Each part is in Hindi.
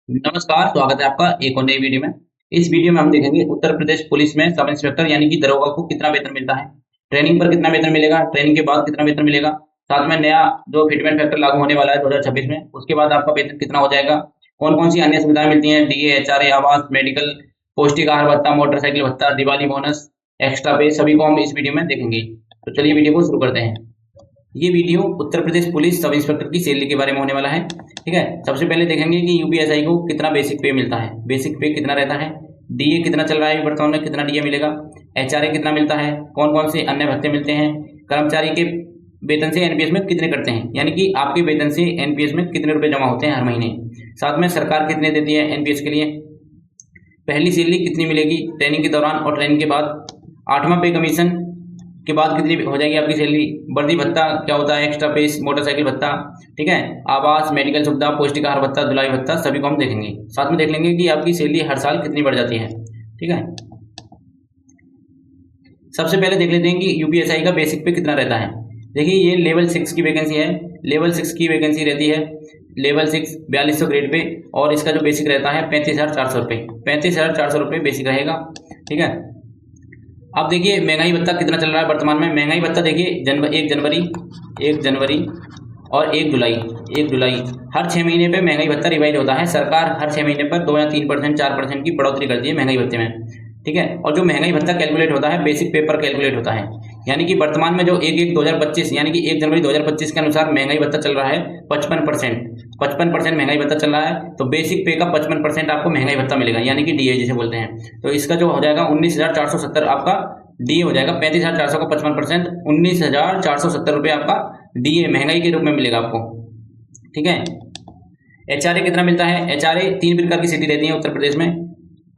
नमस्कार, स्वागत है आपका एक और नई वीडियो में। इस वीडियो में हम देखेंगे उत्तर प्रदेश पुलिस में सब इंस्पेक्टर यानी कि दरोगा को कितना वेतन मिलता है, ट्रेनिंग पर कितना वेतन मिलेगा, ट्रेनिंग के बाद कितना वेतन मिलेगा, साथ में नया जो फिटमेंट फैक्टर लागू होने वाला है 2026 में, उसके बाद आपका वेतन कितना हो जाएगा, कौन-कौन सी अन्य सुविधाएं मिलती हैं, डीए, एचआरए, आवास, मेडिकल, पौष्टिक आहार भत्ता, मोटरसाइकिल भत्ता, दिवाली बोनस, एक्स्ट्रा पे, सभी को हम इस वीडियो में देखेंगे। तो चलिए वीडियो को शुरू करते हैं। ये video Uttar Pradesh police sub inspector की सैलरी के बारे में होने वाला है। ठीक है, सबसे पहले देखेंगे कि यूपीएसआई को कितना बेसिक पे मिलता है, बेसिक पे कितना रहता है, डीए कितना चल रहा है वर्तमान में, कितना डीए मिलेगा, एचआरए कितना मिलता है, कौन कौन से अन्य भत्ते मिलते हैं, कर्मचारी के वेतन से एनपीएस में कितने कटते हैं, यानी कि आपके वेतन से एनपीएस में कितने रुपए जमा होते हैं हर महीने, साथ में सरकार कितने देती है एनपीएस के लिए, पहली सैलरी कितनी मिलेगी ट्रेनिंग के दौरान और ट्रेनिंग के बाद, 8वां पे कमीशन के बाद कितनी हो जाएगी आपकी सैलरी, वर्दी भत्ता क्या होता है, एक्स्ट्रा पे, मोटरसाइकिल भत्ता, ठीक है, आवास, मेडिकल सुविधा, पौष्टिक आहार भत्ता, धुलाई भत्ता, सभी को हम देखेंगे। साथ में देख लेंगे कि आपकी सैलरी हर साल कितनी बढ़ जाती है। ठीक है, सबसे पहले देख लेते हैं कि यूपीएसआई का बेसिक पे कितना रहता है। देखिए ये लेवल 6 की वैकेंसी है, लेवल 6 की वैकेंसी रहती है, लेवल 6 4200 ग्रेड पे, और इसका जो बेसिक रहता है 35,400 रुपये, 35,400 रुपये बेसिक रहेगा। ठीक है, अब देखिए महंगाई भत्ता कितना चल रहा है वर्तमान में। महंगाई भत्ता देखिए 1 जनवरी और 1 जुलाई हर 6 महीने पे महंगाई भत्ता रिवाइज होता है। सरकार हर 6 महीने पर 2 या 3%, 4% की बढ़ोतरी करती है महंगाई भत्ते में। ठीक है, और जो महंगाई भत्ता कैलकुलेट होता है बेसिक पे पर कैलकुलेट होता है, यानी कि वर्तमान में जो 1/1/2025 यानी कि 1 जनवरी 2025 के अनुसार महंगाई भत्ता चल रहा है 55%, महंगाई भत्ता चल रहा है, तो बेसिक पे का 55% आपको महंगाई भत्ता मिलेगा, यानी कि डीए जिसे बोलते हैं। तो इसका जो हो जाएगा 19,470 आपका डीए हो जाएगा, 35,400 का 55%, 19,470 रुपये आपका डीए महंगाई के रूप में मिलेगा आपको। ठीक है, एचआरए कितना मिलता है, एचआरए 3 प्रकार की सिटी रहती है उत्तर प्रदेश में,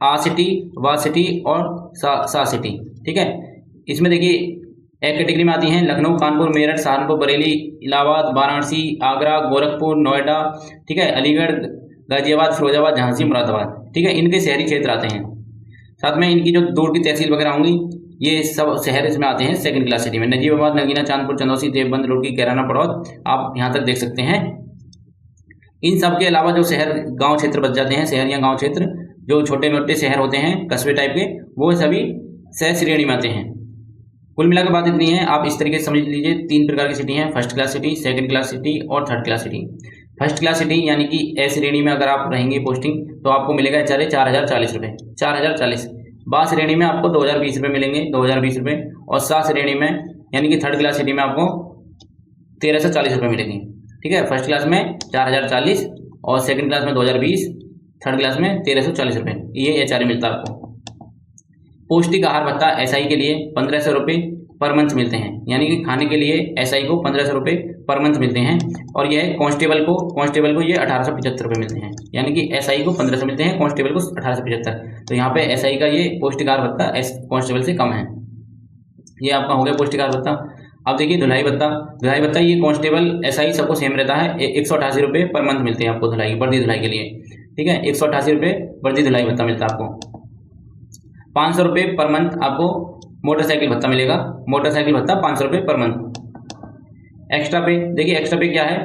आ सिटी, वा सिटी और सा सिटी। ठीक है, इसमें देखिए एक कैटेगरी में आती हैं लखनऊ, कानपुर, मेरठ, सहारनपुर, बरेली, इलाहाबाद, वाराणसी, आगरा, गोरखपुर, नोएडा, ठीक है, अलीगढ़, गाजियाबाद, फिरोजाबाद, झांसी, मुरादाबाद। ठीक है, इनके शहरी क्षेत्र आते हैं। साथ में इनकी जो दूर की तहसील वगैरह होंगी ये सब शहर इसमें आते हैं सेकंड क्लास सिटी में, नजीबाबाद, नगीना, चांदपुर, चंदौसी, देवबंद, रुड़की, कैराना, पड़ौद, आप यहाँ तक देख सकते हैं। इन सब के अलावा जो शहर गांव क्षेत्र बच जाते हैं, शहर या गांव क्षेत्र जो छोटे मोटे शहर होते हैं कस्बे टाइप के, वो सभी शहर श्रेणी में आते हैं। कुल मिलाकर बात इतनी है, आप इस तरीके से समझ लीजिए 3 प्रकार की सिटी हैं, first class city, second class city और third class city. First class city यानी कि ए श्रेणी में अगर आप रहेंगे पोस्टिंग तो आपको मिलेगा 4,040 रुपये, 4,040। बा श्रेणी में आपको 2,020 रुपये मिलेंगे, 2,020 रुपये, और सा श्रेणी में यानी कि थर्ड क्लास सिटी में आपको 1,340 रुपये मिलेंगे। ठीक है, फर्स्ट क्लास में 4,040 और सेकंड क्लास में 2,020, थर्ड क्लास में 1,340 रुपये, ये एचआरए मिलता है आपको। पौष्टिक आहार भत्ता एसआई के लिए 1,500 रुपये पर मंथ मिलते हैं, यानी कि खाने के लिए एसआई को 1,500 रुपये पर मंथ मिलते हैं, और यह कांस्टेबल को ये 1,875 रुपये मिलते हैं, यानी कि एसआई को 1,500 मिलते हैं, कांस्टेबल को 1,875। तो यहाँ पे एसआई का ये पौष्टिक आहार भत्ता कांस्टेबल से कम है। ये आपका हो गया पौष्टिक आहार भत्ता। अब देखिए धुलाई भत्ता ये कांस्टेबल एसआई सबको सेम रहता है, 188 रुपये पर मंथ मिलते हैं आपको धुलाई, वर्दी धुलाई के लिए। ठीक है, 188 रुपये वर्दी धुलाई भत्ता मिलता है आपको। 500 रुपये पर मंथ आपको मोटरसाइकिल भत्ता मिलेगा, मोटरसाइकिल भत्ता 500 रुपये पर मंथ। एक्स्ट्रा पे देखिए, एक्स्ट्रा पे क्या है,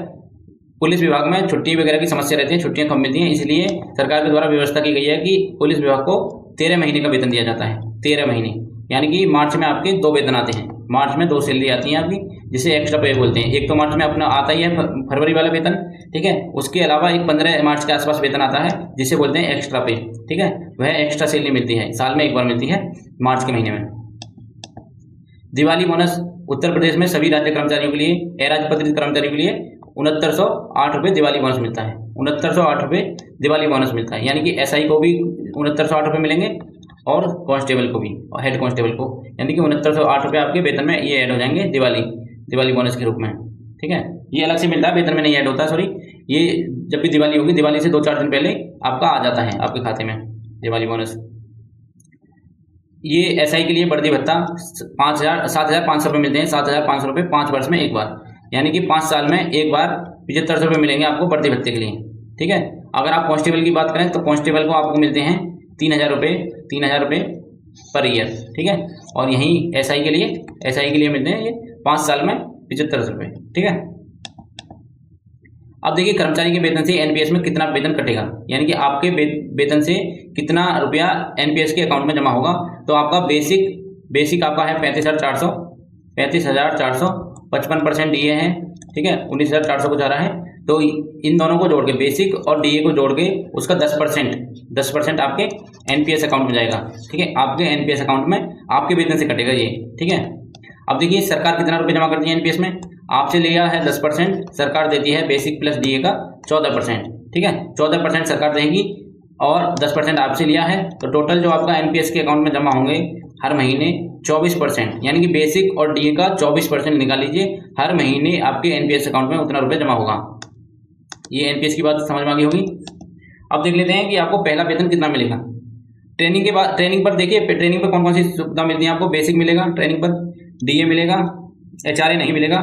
पुलिस विभाग में छुट्टी वगैरह की समस्या रहती है, छुट्टियां कम मिलती हैं, इसलिए सरकार के द्वारा व्यवस्था की गई है कि पुलिस विभाग को 13 महीने का वेतन दिया जाता है, 13 महीने, यानी कि मार्च में आपके 2 वेतन आते हैं, मार्च में 2 सैलरी आती हैं आपकी, जिसे एक्स्ट्रा पे बोलते हैं। एक तो मार्च में अपना आता ही है फरवरी वाला वेतन, ठीक है, उसके अलावा एक 15 मार्च के आसपास वेतन आता है जिसे बोलते हैं एक्स्ट्रा पे। ठीक है, वह एक्स्ट्रा सैलरी मिलती है, साल में एक बार मिलती है मार्च के महीने में। दिवाली बोनस उत्तर प्रदेश में सभी राज्य कर्मचारियों के लिए, अराजपत्रित कर्मचारियों के लिए 6908 रुपये दिवाली बोनस मिलता है, 6908 रुपये दिवाली बोनस मिलता है, यानी कि एसआई को भी 6908 रुपये मिलेंगे और कांस्टेबल को भी, और हेड कांस्टेबल को, यानी कि 6908 रुपये आपके वेतन में ये ऐड हो जाएंगे दिवाली बोनस के रूप में। ठीक है, ये अलग से मिलता है, वेतन में नहीं ऐड होता, सॉरी, ये जब भी दिवाली होगी, दिवाली से 2-4 दिन पहले आपका आ जाता है आपके खाते में दिवाली बोनस। ये एसआई के लिए वर्दी भत्ता 7,500 रुपये मिलते हैं, 7,500 रुपये 5 वर्ष में एक बार, यानी कि 5 साल में एक बार 7500 रुपये मिलेंगे आपको वर्दी भत्ते के लिए। ठीक है, अगर आप कांस्टेबल की बात करें तो कांस्टेबल को आपको मिलते हैं 3,000 रुपये पर ईयर। ठीक है, और यहीं एसआई के लिए मिलते हैं ये 5 साल में 7500 रुपये। ठीक है, अब देखिए कर्मचारी के वेतन से एनपीएस में कितना वेतन कटेगा, यानी कि आपके वेतन से कितना रुपया एनपीएस के अकाउंट में जमा होगा। तो आपका बेसिक आपका है 35,400, 55% डीए है, ठीक है, 19,400 को जा रहा है। तो इन दोनों को जोड़ के, बेसिक और डीए को जोड़ के उसका 10% आपके एनपीएस अकाउंट में जाएगा, ठीक है, आपके एनपीएस अकाउंट में आपके वेतन से कटेगा ये, ठीक है। अब देखिए सरकार कितना रुपये जमा करती है एनपीएस में, आपसे लिया है 10%, सरकार देती है बेसिक प्लस डीए का 14%, ठीक है, 14% सरकार देगी और 10% आपसे लिया है। तो टोटल जो आपका एनपीएस के अकाउंट में जमा होंगे हर महीने 24%, यानी कि बेसिक और डीए का 24% निकाल लीजिए, हर महीने आपके एनपीएस अकाउंट में उतना रुपये जमा होगा। ये एनपीएस की बात समझ में आ गई होगी। अब देख लेते हैं कि आपको पहला वेतन कितना मिलेगा। ट्रेनिंग के बाद, ट्रेनिंग पर देखिए ट्रेनिंग पर कौन कौन सी सुविधा मिलती है आपको। बेसिक मिलेगा ट्रेनिंग पर, डीए मिलेगा, एचआरए नहीं मिलेगा,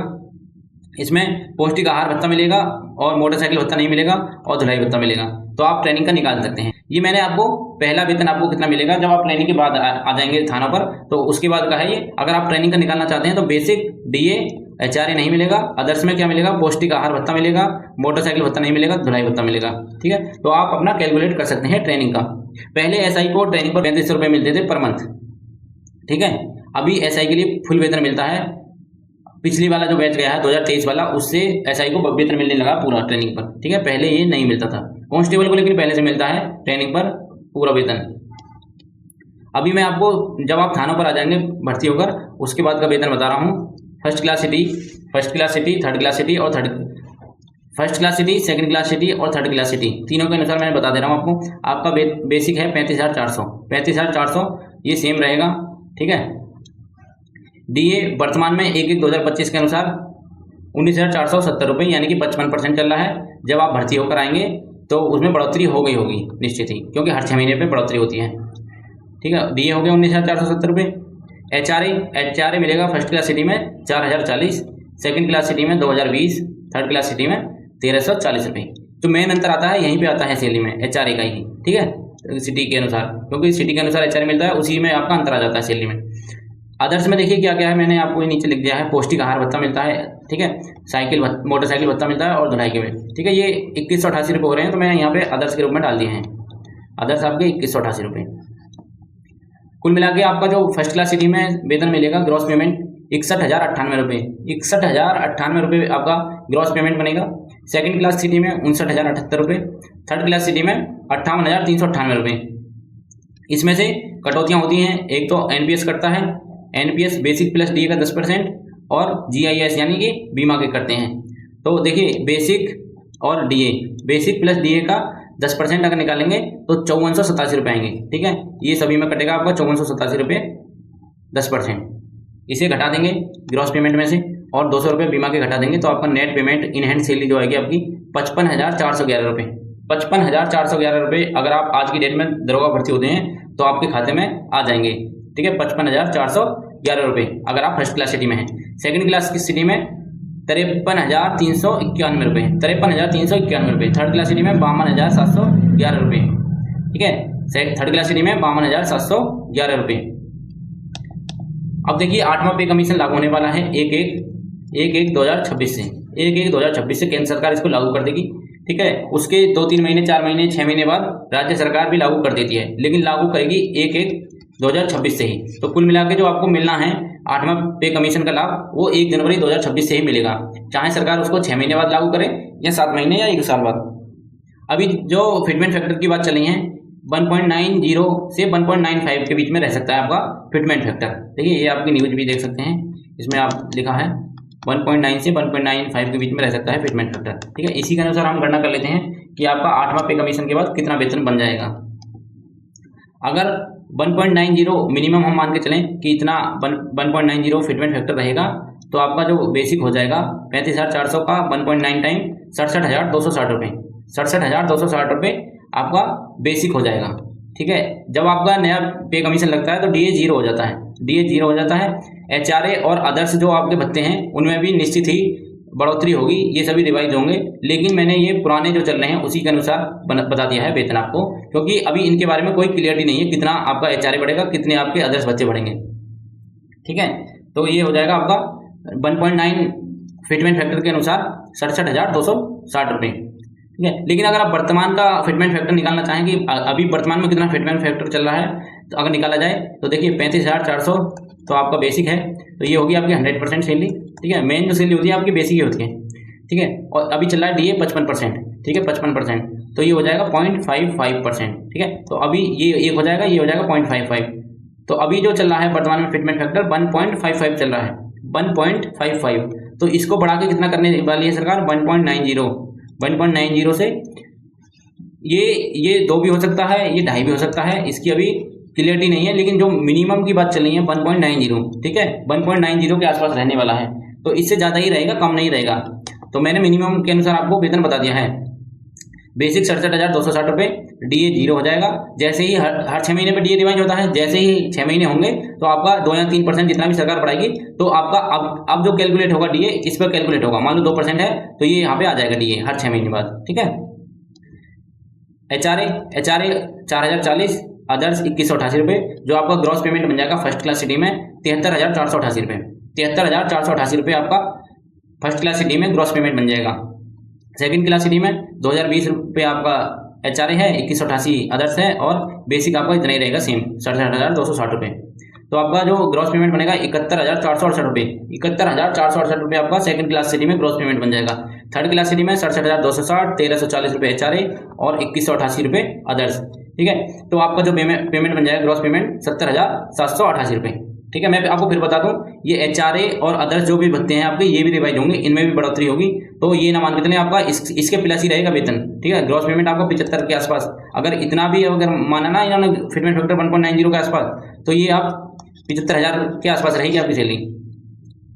इसमें पौष्टिक आहार भत्ता मिलेगा और मोटरसाइकिल भत्ता नहीं मिलेगा और धुलाई भत्ता मिलेगा। तो आप ट्रेनिंग का निकाल सकते हैं। ये मैंने आपको पहला वेतन आपको कितना मिलेगा जब आप ट्रेनिंग के बाद आ जाएंगे थानों पर, तो उसके बाद का है ये। अगर आप ट्रेनिंग का निकालना चाहते हैं तो बेसिक, डीए, एचआरए नहीं मिलेगा, अदर्स में क्या मिलेगा, पौष्टिक आहार भत्ता मिलेगा, मोटरसाइकिल भत्ता नहीं मिलेगा, धुलाई भत्ता मिलेगा, ठीक है। तो आप अपना कैलकुलेट कर सकते हैं ट्रेनिंग का। पहले एसआई को ट्रेनिंग पर 3500 रुपये मिलते थे पर मंथ, ठीक है। अभी एसआई के लिए फुल वेतन मिलता है। पिछली वाला जो बैच गया है 2023 वाला, उससे एसआई को वेतन मिलने लगा पूरा ट्रेनिंग पर, ठीक है, पहले ये नहीं मिलता था। कांस्टेबल को लेकिन पहले से मिलता है ट्रेनिंग पर पूरा वेतन। अभी मैं आपको जब आप थानों पर आ जाएंगे भर्ती होकर, उसके बाद का वेतन बता रहा हूँ। First class city, third class city और first class city, second class city और थर्ड क्लास सिटी, तीनों के अनुसार मैंने बता दे रहा हूँ आपको। आपका बेसिक है 35,400, ये सेम रहेगा, ठीक है। डीए वर्तमान में 1/1/2025 के अनुसार 19,470 रुपये, यानी कि 55% चल रहा है। जब आप भर्ती होकर आएंगे तो उसमें बढ़ोतरी हो गई होगी निश्चित ही, क्योंकि हर 6 महीने पे बढ़ोतरी होती है, ठीक है। डीए हो गया 19,470 रुपये। एचआरए मिलेगा फर्स्ट क्लास सिटी में 4,040, सेकंड क्लास सिटी में 2,020, थर्ड क्लास सिटी में 1,340 रुपये। तो मेन अंतर आता है यहीं पे आता है सैलरी में, एचआरए का ही, ठीक है, सिटी के अनुसार, क्योंकि सिटी के अनुसार एचआरए मिलता है, उसी में आपका अंतर आ जाता है सैलरी में। अदर्स में देखिए क्या क्या है, मैंने आपको नीचे लिख दिया है। पौष्टिक आहार भत्ता मिलता है, ठीक है, मोटरसाइकिल भत्ता मिलता है और धुलाई के में, ठीक है। ये 2188 रुपये हो रहे हैं, तो मैंने यहाँ पे अदर्स के रूप में डाल दिए हैं। अदर्स आपके 2188 रुपये। कुल मिला के आपका जो फर्स्ट क्लास सिटी में वेतन मिलेगा, ग्रॉस पेमेंट 61,098 रुपये, 61,098 रुपये आपका ग्रॉस पेमेंट बनेगा। सेकंड क्लास सिटी में 59,078 रुपये, थर्ड क्लास सिटी में 58,398 रुपये। इसमें से कटौतियाँ होती हैं, एक तो एनपीएस कटता है, एनपीएस बेसिक प्लस डीए का 10% और जीआईएस यानी कि बीमा के करते हैं। तो देखिए बेसिक और डीए, बेसिक प्लस डीए का 10% अगर निकालेंगे तो 5487 रुपये आएंगे, ठीक है। ये सभी में कटेगा आपका 5487 रुपये 10%। इसे घटा देंगे ग्रॉस पेमेंट में से और 200 रुपये बीमा के घटा देंगे, तो आपका net payment in hand salary जो आएगी आपकी 55,411 रुपये। 55,411 रुपये अगर आप आज की डेट में दरोगा भर्ती होते हैं तो आपके खाते में आ जाएंगे, ठीक है। 55,411 रुपये अगर आप फर्स्ट क्लास सिटी में हैं। सेकंड क्लास की सिटी में 53,391 रुपये, 53,391 रुपये। थर्ड क्लास सिटी में 52,711 रुपये, ठीक है। थर्ड क्लास सिटी में 52,711 रुपये। अब देखिए 8वां पे कमीशन लागू होने वाला है 1/1/2026 से, 1/1/2026 से केंद्र सरकार इसको लागू कर देगी, ठीक है। उसके 2-3 महीने, 4 महीने, 6 महीने बाद राज्य सरकार भी लागू कर देती है, लेकिन लागू करेगी 1/1/2026 से ही। तो कुल मिला के जो आपको मिलना है 8वां पे कमीशन का लाभ, वो 1 जनवरी 2026 से ही मिलेगा, चाहे सरकार उसको 6 महीने बाद लागू करे या 7 महीने या 1 साल बाद। अभी जो फिटमेंट फैक्टर की बात चली है, 1.90 से 1.95 के बीच में रह सकता है आपका फिटमेंट फैक्टर। देखिए ये आपकी न्यूज भी देख सकते हैं, इसमें आप लिखा है 1.9 से 1.95 के बीच में रह सकता है फिटमेंट फैक्टर, ठीक है। इसी के अनुसार हम गणना कर लेते हैं कि आपका 8वां पे कमीशन के बाद कितना वेतन बन जाएगा। अगर 1.90 मिनिमम हम मान के चलें कि इतना 1.90 फिटमेंट फैक्टर रहेगा, तो आपका जो बेसिक हो जाएगा 35,400 का 1.9 टाइम 67,260 रुपये, 67,260 रुपये आपका बेसिक हो जाएगा, ठीक है। जब आपका नया पे कमीशन लगता है तो डीए 0 हो जाता है, डीए 0 हो जाता है। एचआरए और अदर्स जो आपके भत्ते हैं उनमें भी निश्चित ही बढ़ोतरी होगी, ये सभी रिवाइज होंगे, लेकिन मैंने ये पुराने जो चल रहे हैं उसी के अनुसार बता दिया है वेतन आपको, क्योंकि अभी इनके बारे में कोई क्लियरिटी नहीं है कितना आपका एचआरए बढ़ेगा, कितने आपके अदर्स बच्चे बढ़ेंगे, ठीक है। तो ये हो जाएगा आपका 1.9 फिटमेंट फैक्टर के अनुसार 67,260 रुपये, ठीक है। लेकिन अगर आप वर्तमान का फिटमेंट फैक्टर निकालना चाहें कि अभी वर्तमान में कितना फिटमेंट फैक्टर चल रहा है, तो अगर निकाला जाए तो देखिए 35,400 तो आपका बेसिक है, तो ये होगी आपकी 100% सैलरी, ठीक है। मेन जो सैलरी होती है आपकी बेसिक ही होती है, ठीक है। और अभी चल रहा है DA 55%, ठीक है, 55%, तो ये हो जाएगा 0.55%, ठीक है। तो अभी ये एक हो जाएगा, ये हो जाएगा 0.55। तो अभी जो चल रहा है वर्तमान में फिटमेंट फैक्टर 1.55 चल रहा है, 1.55। तो इसको बढ़ा के कितना करने वाली है सरकार, 1.90 से ये 2 भी हो सकता है, ये 2.5 भी हो सकता है, इसकी अभी क्लियरिटी नहीं है। लेकिन जो मिनिमम की बात चल रही है 1.90, ठीक है, 1.90 के आसपास रहने वाला है। तो इससे ज़्यादा ही रहेगा, कम नहीं रहेगा। तो मैंने मिनिमम के अनुसार आपको वेतन बता दिया है। बेसिक 67,260 रुपये, DA 0 हो जाएगा। जैसे ही हर 6 महीने पे DA रिवाइज होता है, जैसे ही 6 महीने होंगे तो आपका 2 या 3% जितना भी सरकार बढ़ाएगी, तो आपका अब जो कैलकुलेट होगा DA इस पर कैलकुलेट होगा। मान लो 2% है तो ये यहाँ पे आ जाएगा DA हर 6 महीने बाद, ठीक है। HRA 4,040, अदर्स 2,188 रुपये, जो आपका ग्रॉस पेमेंट बन जाएगा फर्स्ट क्लास सिटी में 73,488 रुपये। 73,488 रुपये आपका फर्स्ट क्लास सिटी में ग्रॉस पेमेंट बन जाएगा। सेकंड क्लास सिटी में 2,020 रुपये आपका HRA है, 2,188 अदर्स है, और बेसिक आपका इतना ही रहेगा सेम 67,260 रुपये। तो आपका जो ग्रॉस पेमेंट बनेगा 71,468 रुपये, 71,468 रुपये आपका सेकंड क्लास सिटी में ग्रॉस पेमेंट बन जाएगा। थर्ड क्लास सिटी में 67,260, 1,340 रुपये HRA और 2,188 रुपये अदर्स, ठीक है। तो आपका जो पेमेंट बन जाएगा ग्रॉस पेमेंट 70,788 रुपये, ठीक है। मैं आपको फिर बता दूं, ये HRA और अदर्स जो भी भत्ते हैं आपके, ये भी रिवाइज होंगे, इनमें भी बढ़ोतरी होगी। तो ये ना मान के चलें आपका इसके प्लस ही रहेगा वेतन, ठीक है। ग्रॉस पेमेंट आपको 75 के आसपास, अगर इतना भी अगर माना ना इन्होंने फिटमेंट फैक्टर 1.90 के आसपास, तो ये आप 75,000 के आसपास रहेगी आपकी सैलरी।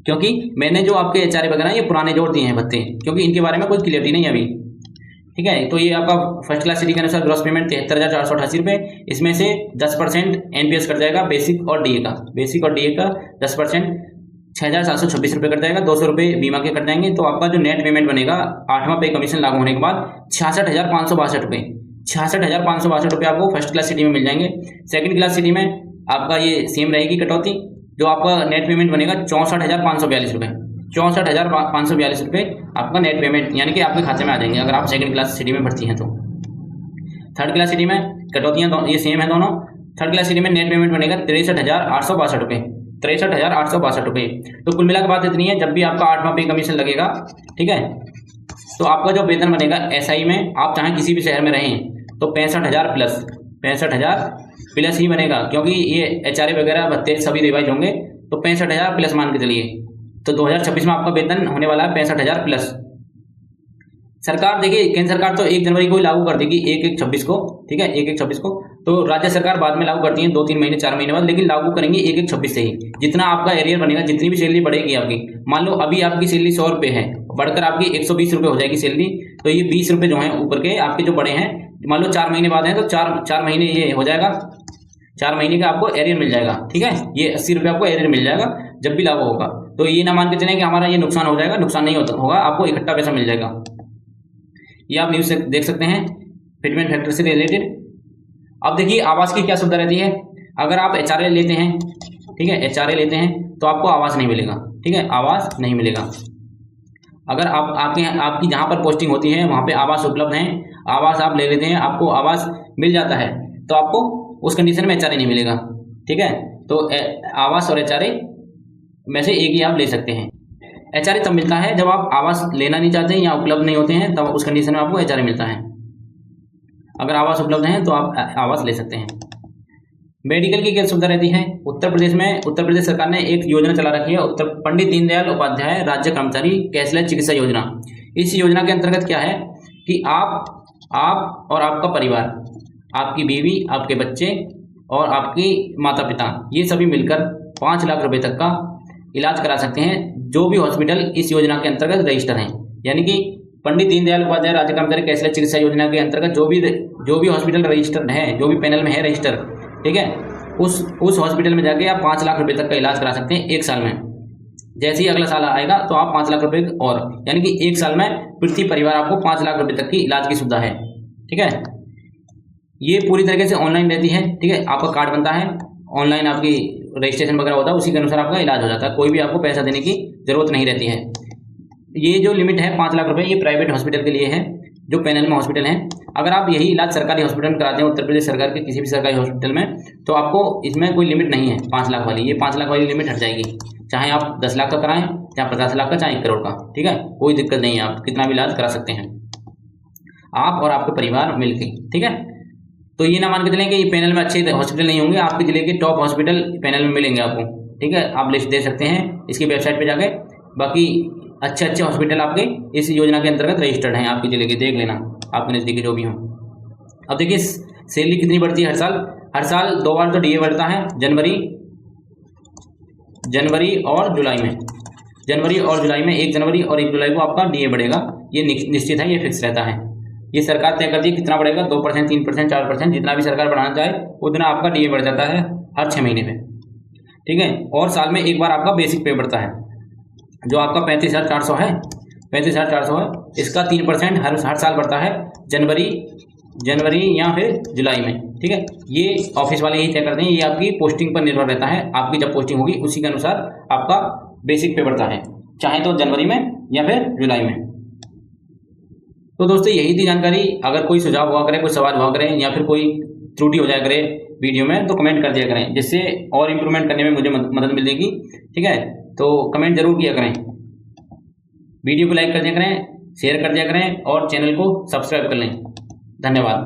क्योंकि मैंने जो आपके HRA वगैरह ये पुराने जोड़ दिए हैं भत्ते, क्योंकि इनके बारे में कोई क्लियरिटी नहीं है अभी, ठीक है। तो ये आपका फर्स्ट क्लास सिटी के अनुसार ग्रॉस पेमेंट 73,488 रुपये, इसमें से 10% NPS कट जाएगा बेसिक और DA का, बेसिक और DA का 10% 6,726 रुपये कट जाएगा, 200 रुपये बीमा के कट जाएंगे। तो आपका जो नेट पेमेंट बनेगा 8वां पे कमीशन लागू होने के बाद 66,562 रुपये, 66,562 रुपये आपको फर्स्ट क्लास सिटी में मिल जाएंगे। सेकंड क्लास सिटी में आपका ये सेम रहेगी कटौती, जो आपका नेट पेमेंट बनेगा 64,542 रुपये, 64,542 रुपये आपका नेट पेमेंट यानी कि आपके खाते में आ जाएंगे अगर आप सेकंड क्लास सिटी में भर्ती हैं तो। थर्ड क्लास सिटी में कटौतियाँ ये सेम है दोनों। थर्ड क्लास सिटी में नेट पेमेंट बनेगा 63,862 रुपये, 63,862 रुपये। तो कुल मिला के बात इतनी है, जब भी आपका 8वां पे कमीशन लगेगा, ठीक है, तो आपका जो वेतन बनेगा SI में, आप चाहे किसी भी शहर में रहें तो 65,000 प्लस, 65,000 प्लस ही बनेगा, क्योंकि ये HRA वगैरह भत्ते सभी रिवाइज होंगे। तो 65,000 प्लस मान के चलिए, तो 2026 में आपका वेतन होने वाला है 65,000 प्लस। सरकार देखिए, केंद्र सरकार तो 1 जनवरी को ही लागू कर देगी, 1/1/26 को, ठीक है, 1/1/26 को। तो राज्य सरकार बाद में लागू करती है 2-3 महीने 4 महीने बाद, लेकिन लागू करेंगे 1/1/26 से ही। जितना आपका एरियर बनेगा, जितनी भी सैलरी बढ़ेगी आपकी, मान लो अभी आपकी सैलरी 100 रुपये है, बढ़कर आपकी 120 रुपये हो जाएगी सैलरी, तो ये 20 रुपये जो हैं ऊपर के आपके जो बड़े हैं, मान लो 4 महीने बाद हैं तो 4 महीने ये हो जाएगा, 4 महीने का आपको एरियर मिल जाएगा, ठीक है। ये 80 रुपये आपको एरियर मिल जाएगा जब भी लागू होगा। तो ये ना मान के चलें कि हमारा ये नुकसान हो जाएगा, नुकसान नहीं होगा, आपको इकट्ठा पैसा मिल जाएगा। ये आप न्यूज़ से देख सकते हैं फिटमेंट फैक्टर से रिलेटेड। अब देखिए आवास की क्या सुविधा रहती है। अगर आप HRA लेते हैं, ठीक है, HRA लेते हैं तो आपको आवास नहीं मिलेगा, ठीक है, आवास नहीं मिलेगा। अगर आपकी जहाँ पर पोस्टिंग होती है वहाँ पे आवास उपलब्ध हैं, आवास आप ले लेते हैं, आपको आवास मिल जाता है, तो आपको उस कंडीशन में HRA नहीं मिलेगा, ठीक है। तो आवास और HRA में से एक ही आप ले सकते हैं। HRA तब मिलता है जब आप आवास लेना नहीं चाहते हैं या उपलब्ध नहीं होते हैं, तब उस कंडीशन में आपको HRA मिलता है। अगर आवास उपलब्ध है तो आप आवास ले सकते हैं। मेडिकल की क्या सुविधा रहती है। उत्तर प्रदेश सरकार ने एक योजना चला रखी है, पंडित दीनदयाल उपाध्याय राज्य कर्मचारी कैशलेस चिकित्सा योजना। इस योजना के अंतर्गत क्या है कि आप और आपका परिवार, आपकी बीवी, आपके बच्चे और आपकी माता पिता, ये सभी मिलकर 5 लाख रुपए तक का इलाज करा सकते हैं, जो भी हॉस्पिटल इस योजना के अंतर्गत रजिस्टर हैं। यानी कि पंडित दीनदयाल उपाध्याय राज्य कर्मचारी कैशलेस चिकित्सा योजना के अंतर्गत जो भी हॉस्पिटल रजिस्टर्ड है, जो भी पैनल में है रजिस्टर, ठीक है, उस हॉस्पिटल में जाके आप 5 लाख रुपए तक का इलाज करा सकते हैं 1 साल में। जैसे ही अगला साल आएगा तो आप 5 लाख रुपए और, यानी कि 1 साल में प्रति परिवार आपको 5 लाख रुपए तक की इलाज की सुविधा है, ठीक है। ये पूरी तरीके से ऑनलाइन रहती है, ठीक है। आपका कार्ड बनता है, ऑनलाइन आपकी रजिस्ट्रेशन वगैरह होता है, उसी के अनुसार आपका इलाज हो जाता है, कोई भी आपको पैसा देने की जरूरत नहीं रहती है। ये जो लिमिट है 5 लाख रुपए, ये प्राइवेट हॉस्पिटल के लिए है जो पैनल में हॉस्पिटल हैं। अगर आप यही इलाज सरकारी हॉस्पिटल में कराते हैं, उत्तर प्रदेश सरकार के किसी भी सरकारी हॉस्पिटल में, तो आपको इसमें कोई लिमिट नहीं है 5 लाख वाली। ये 5 लाख वाली लिमिट हट जाएगी, चाहे आप 10 लाख का कराएं, चाहे 50 लाख का, चाहे 1 करोड़ का। ठीक है, कोई दिक्कत नहीं है, आप कितना भी इलाज करा सकते हैं, आप और आपके परिवार मिलकर। ठीक है, तो ये ना मान के चलें कि ये पैनल में अच्छे हॉस्पिटल नहीं होंगे, आपके जिले के टॉप हॉस्पिटल पैनल में मिलेंगे आपको। ठीक है, आप लिस्ट दे सकते हैं इसकी वेबसाइट पे जाके। बाकी अच्छे अच्छे हॉस्पिटल आपके इस योजना के अंतर्गत रजिस्टर्ड हैं आपके जिले के, देख लेना आपके नज़दीकी जो भी हों। अब देखिए सैलरी कितनी बढ़ती है हर साल। हर साल 2 बार तो डीए बढ़ता है, जनवरी और जुलाई में। जनवरी और जुलाई में 1 जनवरी और 1 जुलाई को आपका डीए बढ़ेगा, ये निश्चित है, ये फिक्स रहता है। ये सरकार तय करती है कितना बढ़ेगा, 2%, 3%, 4%, जितना भी सरकार बढ़ाना चाहे उतना आपका डीए बढ़ जाता है हर 6 महीने में। ठीक है, और साल में एक बार आपका बेसिक पे बढ़ता है, जो आपका 35,400 है, 35,400 है, इसका 3% हर साल बढ़ता है जनवरी या फिर जुलाई में। ठीक है, ये ऑफिस वाले ही तय करते हैं, ये आपकी पोस्टिंग पर निर्भर रहता है, आपकी जब पोस्टिंग होगी उसी के अनुसार आपका बेसिक पे बढ़ता है, चाहे तो जनवरी में या फिर जुलाई में। तो दोस्तों यही थी जानकारी। अगर कोई सुझाव हुआ करे, कोई सवाल हुआ करे, या फिर कोई त्रुटि हो जाया करे वीडियो में, तो कमेंट कर दिया करें, जिससे और इम्प्रूवमेंट करने में मुझे मदद मिलेगी। ठीक है, तो कमेंट जरूर किया करें, वीडियो को लाइक कर दिया करें, शेयर कर दिया करें और चैनल को सब्सक्राइब कर लें। धन्यवाद।